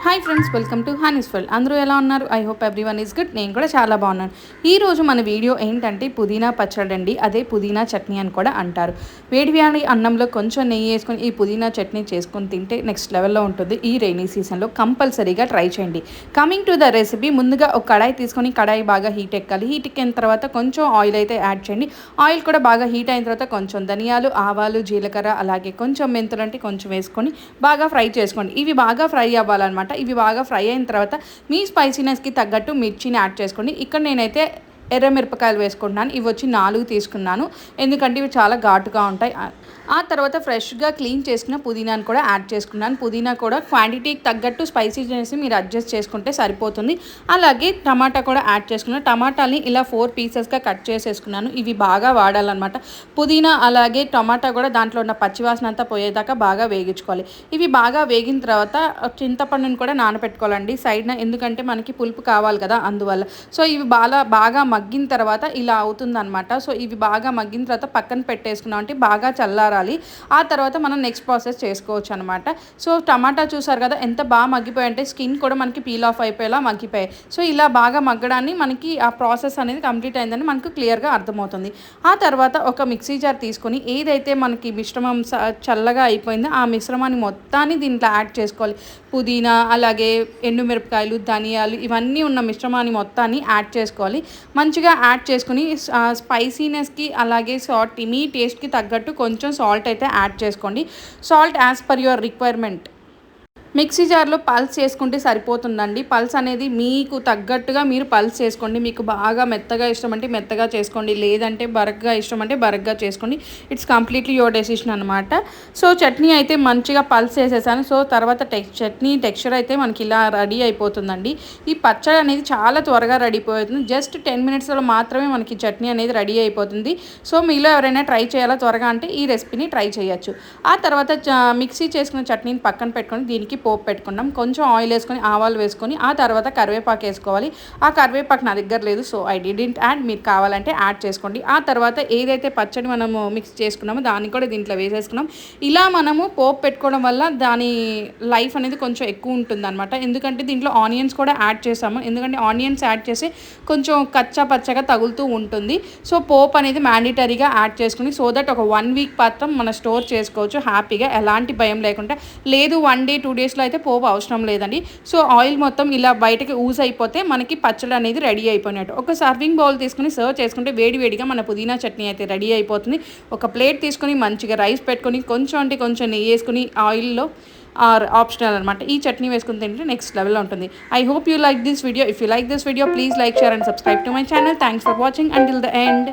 Hi friends, welcome to Honey's world. అందరూ ఎలా ఉన్నారు? I hope everyone is good. నేను కూడా చాలా బాగున్నాను. ఈరోజు మన వీడియో ఏంటంటే పుదీనా పచ్చడి అండి. అదే పుదీనా చట్నీ అని కూడా అంటారు. వేడివేడి అన్నంలో కొంచెం నెయ్యి వేసుకొని ఈ పుదీనా చట్నీ చేసుకొని తింటే నెక్స్ట్ లెవెల్లో ఉంటుంది. ఈ రైనీ సీజన్లో కంపల్సరీగా ట్రై చేయండి. కమింగ్ టు ద రెసిపీ, ముందుగా ఒక కడాయి తీసుకొని కడాయి బాగా హీట్ ఎక్కాలి. హీట్ ఎక్కిన తర్వాత కొంచెం ఆయిల్ అయితే యాడ్ చేయండి. ఆయిల్ కూడా బాగా హీట్ అయిన తర్వాత కొంచెం ధనియాలు, ఆవాలు, జీలకర్ర, అలాగే కొంచెం మెంతులు అంటే కొంచెం వేసుకొని బాగా ఫ్రై చేసుకోండి. ఇవి బాగా ఫ్రై అవ్వాలన్నమాట. ఇవి బాగా ఫ్రై అయిన తర్వాత మీ స్పైసీనెస్కి తగ్గట్టు మిర్చిని యాడ్ చేసుకోండి. ఇక్కడ నేనైతే ఎర్రమిరపకాయలు వేసుకుంటున్నాను. ఇవి వచ్చి 4 తీసుకున్నాను, ఎందుకంటే ఇవి చాలా ఘాటుగా ఉంటాయి. ఆ తర్వాత ఫ్రెష్గా క్లీన్ చేసుకున్న పుదీనాను కూడా యాడ్ చేసుకున్నాను. పుదీనా కూడా క్వాంటిటీకి తగ్గట్టు స్పైసీనెస్ మీరు అడ్జస్ట్ చేసుకుంటే సరిపోతుంది. అలాగే టమాటా కూడా యాడ్ చేసుకున్నాను. టమాటాని ఇలా 4 పీసెస్గా కట్ చేసేసుకున్నాను. ఇవి బాగా వాడాలన్నమాట. పుదీనా అలాగే టమాటా కూడా దాంట్లో ఉన్న పచ్చివాసన అంతా పోయేదాకా బాగా వేగించుకోవాలి. ఇవి బాగా వేగిన తర్వాత చింతపండుని కూడా నానబెట్టుకోవాలండి సైడ్న, ఎందుకంటే మనకి పులుపు కావాలి కదా, అందువల్ల. సో ఇవి బాగా మగ్గిన తర్వాత ఇలా అవుతుందన్నమాట. సో ఇవి బాగా మగ్గిన తర్వాత పక్కన పెట్టేసుకున్నాం అంటే బాగా చల్లారాలి. ఆ తర్వాత మనం నెక్స్ట్ ప్రాసెస్ చేసుకోవచ్చు అనమాట. సో టమాటా చూసారు కదా ఎంత బాగా మగ్గిపోయి, అంటే స్కిన్ కూడా మనకి పీల్ ఆఫ్ అయిపోయేలా మగ్గిపోయాయి. సో ఇలా బాగా మగ్గడాన్ని మనకి ఆ ప్రాసెస్ అనేది కంప్లీట్ అయిందని మనకు క్లియర్గా అర్థమవుతుంది. ఆ తర్వాత ఒక మిక్సీ జార్ తీసుకొని ఏదైతే మనకి మిశ్రమం చల్లగా అయిపోయిందో ఆ మిశ్రమాన్ని మొత్తాన్ని దీంట్లో యాడ్ చేసుకోవాలి. పుదీనా అలాగే ఎండుమిరపకాయలు, ధనియాలు ఇవన్నీ ఉన్న మిశ్రమాన్ని మొత్తాన్ని యాడ్ చేసుకోవాలి. మంచిగా యాడ్ చేసుకుని స్పైసీనెస్కి అలాగే మీ టేస్ట్కి తగ్గట్టు కొంచెం సాల్ట్ అయితే యాడ్ చేసుకోండి. Salt as per your requirement. Mixie జార్లో పల్స్ చేసుకుంటే సరిపోతుందండి. పల్స్ అనేది మీకు తగ్గట్టుగా మీరు పల్స్ చేసుకోండి. మీకు బాగా మెత్తగా ఇష్టం అంటే మెత్తగా చేసుకోండి, లేదంటే బరగ్గా ఇష్టం అంటే బరగ్గా చేసుకోండి. ఇట్స్ కంప్లీట్లీ యువర్ డెసిషన్ అనమాట. సో చట్నీ అయితే మంచిగా పల్స్ చేసేసాను. సో తర్వాత చట్నీ టెక్స్చర్ అయితే మనకి ఇలా రెడీ అయిపోతుందండి. ఈ పచ్చడి అనేది చాలా త్వరగా రెడీ అయిపోతుంది. జస్ట్ 10 మినిట్స్లో మాత్రమే మనకి చట్నీ అనేది రెడీ అయిపోతుంది. సో మీలో ఎవరైనా ట్రై చేయాలా త్వరగా అంటే ఈ రెసిపీని ట్రై చేయొచ్చు. ఆ తర్వాత మిక్సీ చేసుకున్న చట్నీని పక్కన పెట్టుకొని దీనికి పోపు పెట్టుకున్నాం. కొంచెం ఆయిల్ వేసుకొని ఆవాలు వేసుకొని ఆ తర్వాత కరివేపాకు వేసుకోవాలి. ఆ కరివేపాకు నా దగ్గర లేదు, సో ఐ డిడెంట్ యాడ్. మీరు కావాలంటే యాడ్ చేసుకోండి. ఆ తర్వాత ఏదైతే పచ్చడి మనము మిక్స్ చేసుకున్నామో దాన్ని కూడా దీంట్లో వేసేసుకున్నాం. ఇలా మనము పోపు పెట్టుకోవడం వల్ల దాని లైఫ్ అనేది కొంచెం ఎక్కువ ఉంటుంది అనమాట. ఎందుకంటే దీంట్లో ఆనియన్స్ కూడా యాడ్ చేసాము, ఎందుకంటే ఆనియన్స్ యాడ్ చేసి కొంచెం కచ్చా పచ్చగా తగులుతూ ఉంటుంది. సో పోపు అనేది మ్యాండేటరీగా యాడ్ చేసుకుని సో దట్ ఒక 1 వీక్ మాత్రం మనం స్టోర్ చేసుకోవచ్చు హ్యాపీగా, ఎలాంటి భయం లేకుండా. లేదు 1 డే 2 డేస్లో అయితే పోపు అవసరం లేదండి. సో ఆయిల్ మొత్తం ఇలా బయటకి ఊజ్ అయిపోతే మనకి పచ్చడి అనేది రెడీ అయిపోయినట్టు. ఒక సర్వింగ్ బౌల్ తీసుకుని సర్వ్ చేసుకుంటే వేడివేడిగా మన పుదీనా చట్నీ అయితే రెడీ అయిపోతుంది. ఒక ప్లేట్ తీసుకొని మంచిగా రైస్ పెట్టుకొని కొంచెం అంటే కొంచెం నెయ్యి వేసుకుని ఆయిల్లో ఆప్షనల్ అనమాట ఈ చట్నీ వేసుకుని తింటే నెక్స్ట్ లెవెల్లో ఉంటుంది. I hope you like this video. If you like this video please like, share and subscribe to my channel. Thanks for watching until the end.